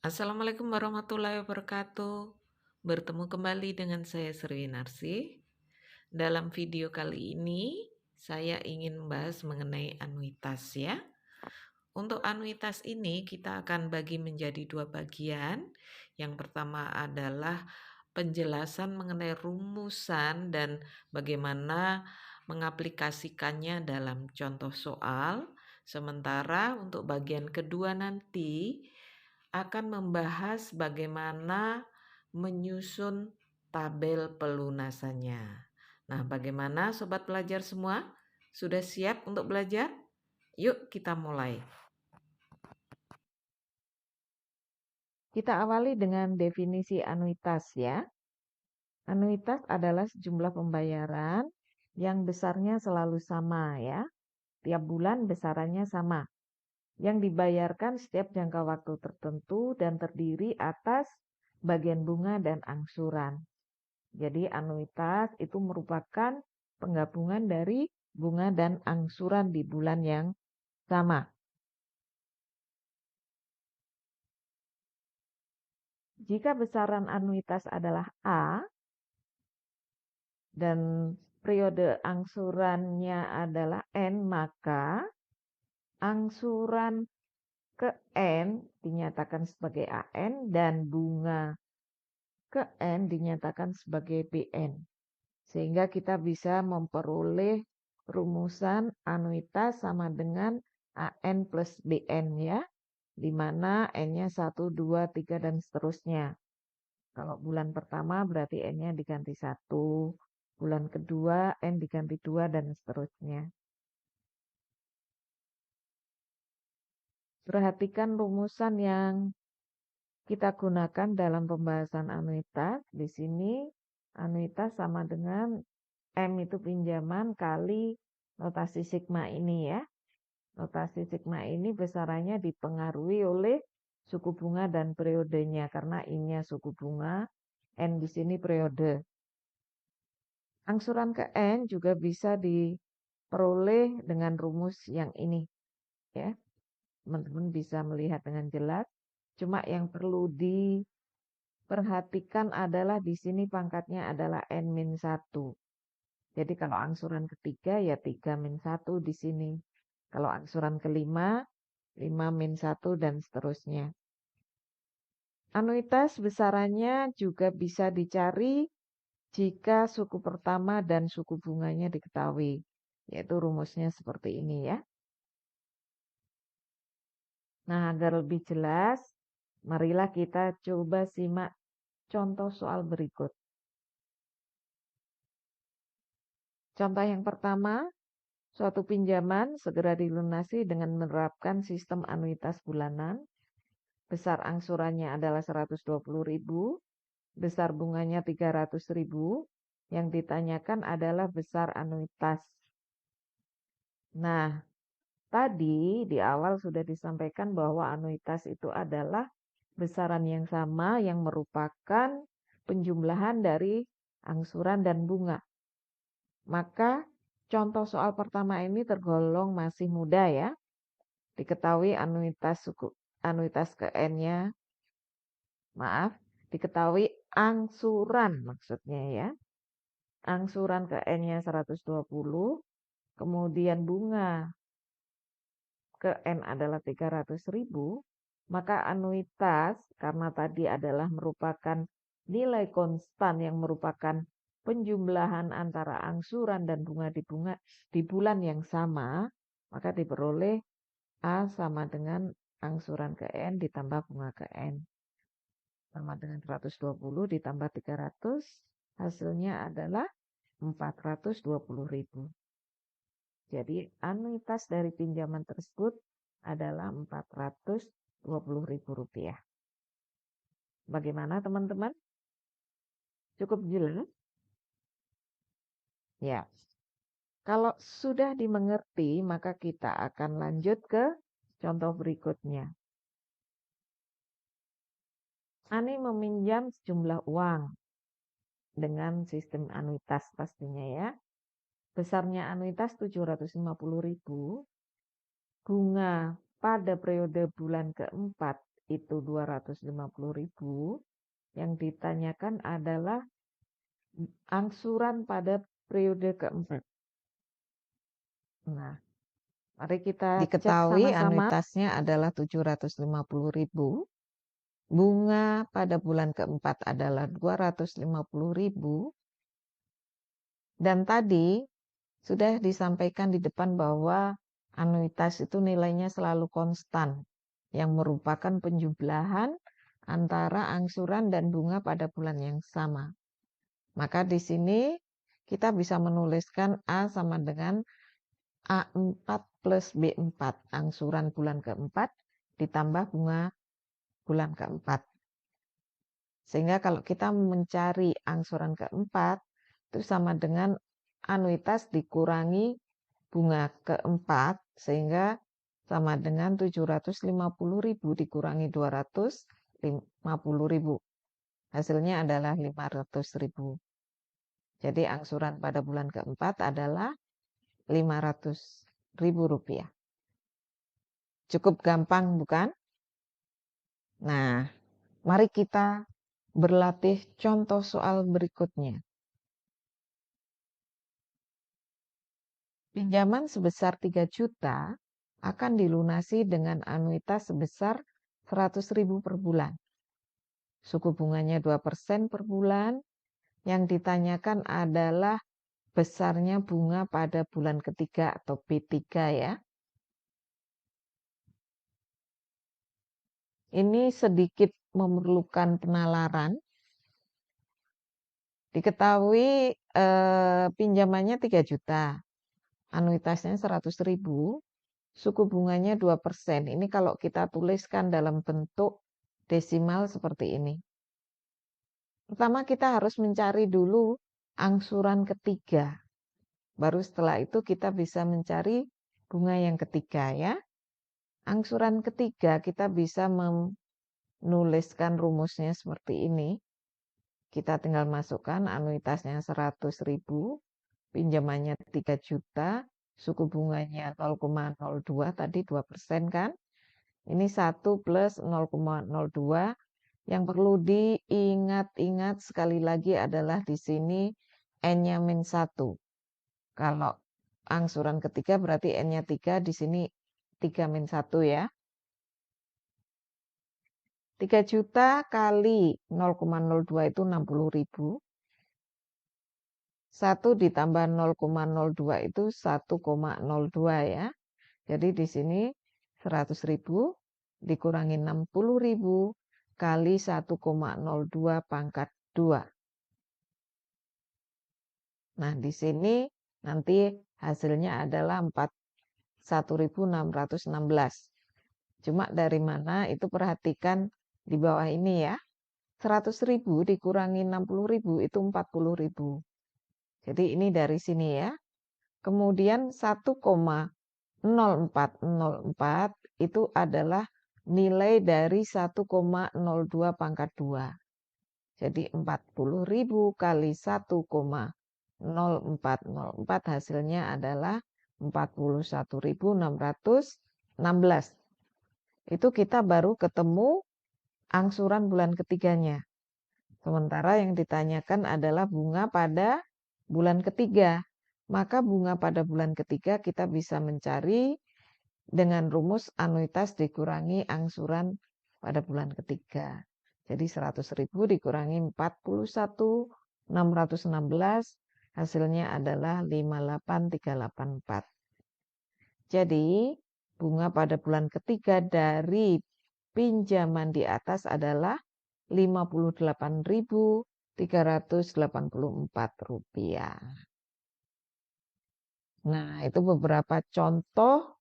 Assalamualaikum warahmatullahi wabarakatuh. Bertemu kembali dengan saya Sri Narsi. Dalam video kali ini saya ingin membahas mengenai anuitas ya. Untuk anuitas ini kita akan bagi menjadi dua bagian. Yang pertama adalah penjelasan mengenai rumusan dan bagaimana mengaplikasikannya dalam contoh soal. Sementara untuk bagian kedua nanti akan membahas bagaimana menyusun tabel pelunasannya. Nah, bagaimana sobat pelajar semua? Sudah siap untuk belajar? Yuk kita mulai. Kita awali dengan definisi anuitas ya. Anuitas adalah sejumlah pembayaran yang besarnya selalu sama ya. Tiap bulan besarannya sama. Yang dibayarkan setiap jangka waktu tertentu dan terdiri atas bagian bunga dan angsuran. Jadi anuitas itu merupakan penggabungan dari bunga dan angsuran di bulan yang sama. Jika besaran anuitas adalah A dan periode angsurannya adalah N, maka angsuran ke N dinyatakan sebagai AN dan bunga ke N dinyatakan sebagai BN. Sehingga kita bisa memperoleh rumusan anuitas sama dengan AN plus BN ya. Di mana N-nya 1, 2, 3 dan seterusnya. Kalau bulan pertama berarti N-nya diganti 1, bulan kedua N diganti 2 dan seterusnya. Perhatikan rumusan yang kita gunakan dalam pembahasan anuitas. Di sini anuitas sama dengan M itu pinjaman kali notasi sigma ini ya. Notasi sigma ini besarannya dipengaruhi oleh suku bunga dan periodenya karena I-nya suku bunga, N di sini periode. Angsuran ke N juga bisa diperoleh dengan rumus yang ini ya. Teman-teman bisa melihat dengan jelas. Cuma yang perlu diperhatikan adalah di sini pangkatnya adalah N-1. Jadi kalau angsuran ketiga ya 3-1 di sini. Kalau angsuran kelima 5-1 dan seterusnya. Anuitas besarannya juga bisa dicari jika suku pertama dan suku bunganya diketahui. Yaitu rumusnya seperti ini ya. Nah, agar lebih jelas, marilah kita coba simak contoh soal berikut. Contoh yang pertama, suatu pinjaman segera dilunasi dengan menerapkan sistem anuitas bulanan. Besar angsurannya adalah 120.000, besar bunganya 300.000. Yang ditanyakan adalah besar anuitas. Nah, tadi di awal sudah disampaikan bahwa anuitas itu adalah besaran yang sama yang merupakan penjumlahan dari angsuran dan bunga. Maka contoh soal pertama ini tergolong masih mudah ya. Diketahui anuitas ke N-nya, diketahui angsuran maksudnya ya. Angsuran ke N-nya 120, kemudian bunga ke N adalah 300.000, maka anuitas karena tadi adalah merupakan nilai konstan yang merupakan penjumlahan antara angsuran dan bunga di bulan yang sama, maka diperoleh A sama dengan angsuran ke N ditambah bunga ke N. Sama dengan 120 ditambah 300, hasilnya adalah 420.000. Jadi anuitas dari pinjaman tersebut adalah Rp420.000. Bagaimana teman-teman? Cukup jelas? Ya. Kalau sudah dimengerti, maka kita akan lanjut ke contoh berikutnya. Ani meminjam sejumlah uang dengan sistem anuitas pastinya ya. Besarnya anuitas 750.000, bunga pada periode bulan keempat itu 250.000. Yang ditanyakan adalah angsuran pada periode keempat. Nah, mari kita cek Diketahui sama-sama. anuitasnya adalah 750.000. Bunga pada bulan keempat adalah 250.000. Dan tadi sudah disampaikan di depan bahwa anuitas itu nilainya selalu konstan, yang merupakan penjumlahan antara angsuran dan bunga pada bulan yang sama. Maka di sini kita bisa menuliskan A sama dengan A4 plus B4, angsuran bulan keempat ditambah bunga bulan keempat. Sehingga kalau kita mencari angsuran keempat, itu sama dengan anuitas dikurangi bunga keempat, sehingga sama dengan 750.000 dikurangi 250.000. Hasilnya adalah 500.000. Jadi angsuran pada bulan keempat adalah 500.000 rupiah. Cukup gampang bukan? Nah, mari kita berlatih contoh soal berikutnya. Pinjaman sebesar 3 juta akan dilunasi dengan anuitas sebesar 100.000 per bulan. Suku bunganya 2% per bulan. Yang ditanyakan adalah besarnya bunga pada bulan ketiga atau P3 ya. Ini sedikit memerlukan penalaran. Diketahui pinjamannya 3 juta, anuitasnya 100.000, suku bunganya 2%. Ini kalau kita tuliskan dalam bentuk desimal seperti ini. Pertama kita harus mencari dulu angsuran ketiga. Baru setelah itu kita bisa mencari bunga yang ketiga ya. Angsuran ketiga kita bisa menuliskan rumusnya seperti ini. Kita tinggal masukkan anuitasnya 100.000, pinjamannya 3 juta, suku bunganya 0,02 tadi 2% kan. Ini 1 plus 0,02. Yang perlu diingat-ingat sekali lagi adalah di sini N-nya min 1. Kalau angsuran ketiga berarti N-nya 3, di sini 3 min 1 ya. 3 juta kali 0,02 itu 60.000. 1 ditambah 0,02 itu 1,02 ya. Jadi di sini 100.000 dikurangi 60.000 kali 1,02 pangkat 2. Nah, di sini nanti hasilnya adalah 1.616. Cuma dari mana itu perhatikan di bawah ini ya. 100.000 dikurangi 60.000 itu 40.000. Jadi ini dari sini ya. Kemudian 1,0404 itu adalah nilai dari 1,02 pangkat 2. Jadi 40.000 kali 1,0404 hasilnya adalah 41.616. Itu kita baru ketemu angsuran bulan ketiganya. Sementara yang ditanyakan adalah bunga pada bulan ketiga. Maka bunga pada bulan ketiga kita bisa mencari dengan rumus anuitas dikurangi angsuran pada bulan ketiga. Jadi 100.000 dikurangi 41.616 hasilnya adalah 58.384. Jadi bunga pada bulan ketiga dari pinjaman di atas adalah 58.384 rupiah. Nah, itu beberapa contoh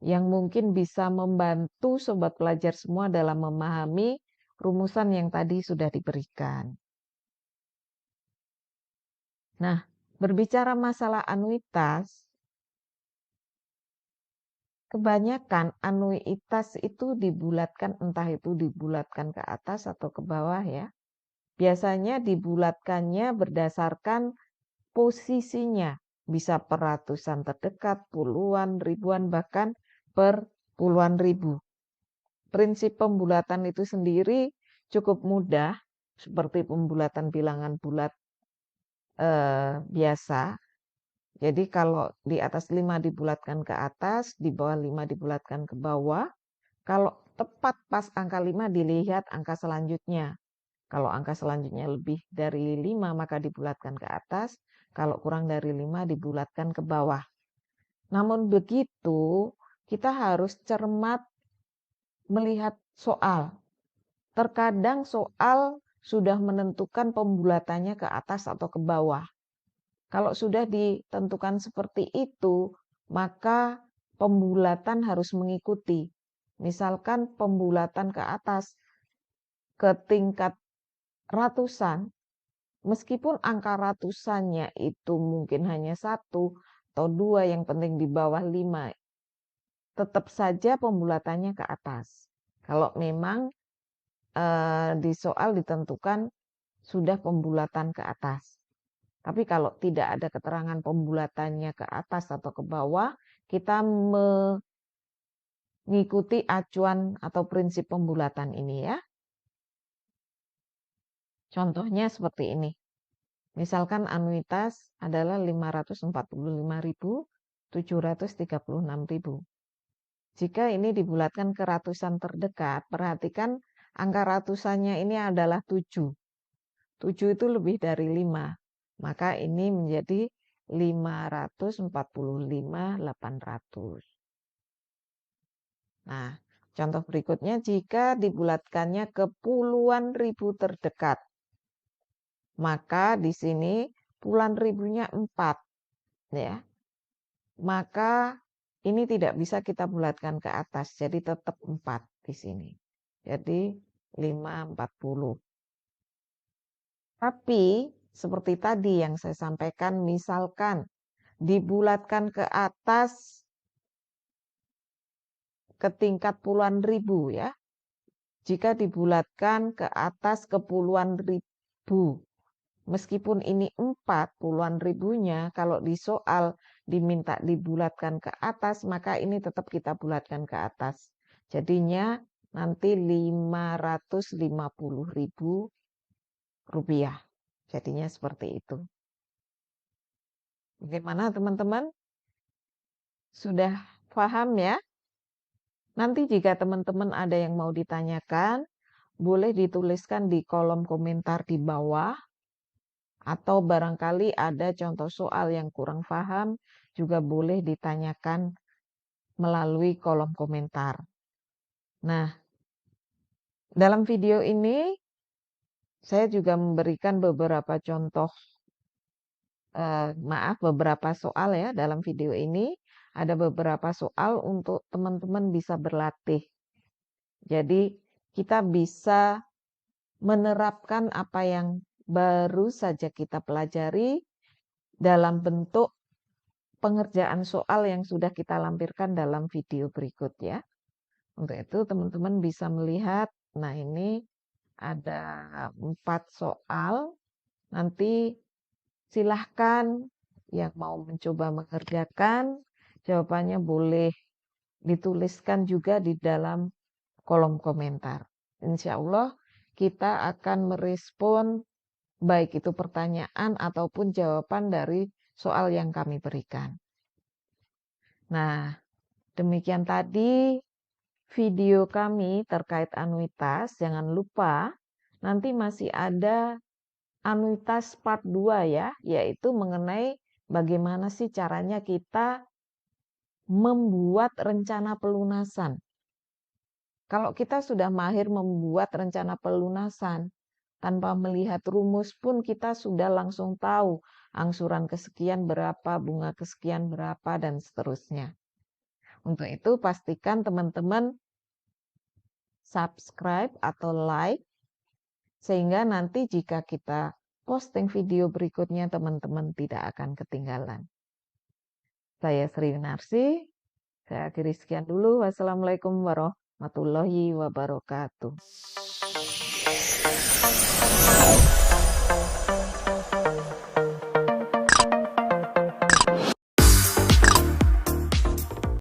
yang mungkin bisa membantu sobat pelajar semua dalam memahami rumusan yang tadi sudah diberikan. Nah, berbicara masalah anuitas, kebanyakan anuitas itu dibulatkan, entah itu dibulatkan ke atas atau ke bawah ya. Biasanya dibulatkannya berdasarkan posisinya. Bisa per ratusan terdekat, puluhan, ribuan, bahkan per puluhan ribu. Prinsip pembulatan itu sendiri cukup mudah, seperti pembulatan bilangan bulat biasa. Jadi kalau di atas 5 dibulatkan ke atas, di bawah 5 dibulatkan ke bawah. Kalau tepat pas angka 5 dilihat angka selanjutnya. Kalau angka selanjutnya lebih dari 5 maka dibulatkan ke atas. Kalau kurang dari 5 dibulatkan ke bawah. Namun begitu, kita harus cermat melihat soal. Terkadang soal sudah menentukan pembulatannya ke atas atau ke bawah. Kalau sudah ditentukan seperti itu, maka pembulatan harus mengikuti. Misalkan pembulatan ke atas ke tingkat ratusan, meskipun angka ratusannya itu mungkin hanya 1 atau 2, yang penting di bawah 5, tetap saja pembulatannya ke atas. Kalau memang di soal ditentukan sudah pembulatan ke atas. Tapi kalau tidak ada keterangan pembulatannya ke atas atau ke bawah, kita mengikuti acuan atau prinsip pembulatan ini ya. Contohnya seperti ini. Misalkan anuitas adalah 545.736.000. Jika ini dibulatkan ke ratusan terdekat, perhatikan angka ratusannya ini adalah 7. 7 itu lebih dari 5. Maka ini menjadi 545.800. Nah, contoh berikutnya jika dibulatkannya ke puluhan ribu terdekat. Maka di sini puluhan ribunya 4 ya. Maka ini tidak bisa kita bulatkan ke atas, jadi tetap 4 di sini. Jadi 540. Tapi seperti tadi yang saya sampaikan, misalkan dibulatkan ke atas ke tingkat puluhan ribu ya. Jika dibulatkan ke atas ke puluhan ribu, meskipun ini 4 puluhan ribunya, kalau di soal diminta dibulatkan ke atas, maka ini tetap kita bulatkan ke atas. Jadinya nanti 550.000 rupiah. Jadinya seperti itu. Bagaimana teman-teman? Sudah paham ya? Nanti jika teman-teman ada yang mau ditanyakan, boleh dituliskan di kolom komentar di bawah. Atau barangkali ada contoh soal yang kurang paham, juga boleh ditanyakan melalui kolom komentar. Nah, dalam video ini saya juga memberikan beberapa contoh, beberapa soal ya dalam video ini. Ada beberapa soal untuk teman-teman bisa berlatih. Jadi kita bisa menerapkan apa yang baru saja kita pelajari dalam bentuk pengerjaan soal yang sudah kita lampirkan dalam video berikut ya. Untuk itu teman-teman bisa melihat, nah ini ada 4 soal. Nanti silahkan yang mau mencoba mengerjakan, jawabannya boleh dituliskan juga di dalam kolom komentar. Insya Allah kita akan merespon baik itu pertanyaan ataupun jawaban dari soal yang kami berikan. Nah, demikian tadi video kami terkait anuitas. Jangan lupa nanti masih ada anuitas part 2 ya, yaitu mengenai bagaimana sih caranya kita membuat rencana pelunasan. Kalau kita sudah mahir membuat rencana pelunasan, tanpa melihat rumus pun kita sudah langsung tahu angsuran kesekian berapa, bunga kesekian berapa, dan seterusnya. Untuk itu pastikan teman-teman subscribe atau like, sehingga nanti jika kita posting video berikutnya teman-teman tidak akan ketinggalan. Saya Sri Winarsi, Saya akhiri sekian dulu. Wassalamualaikum warahmatullahi wabarakatuh.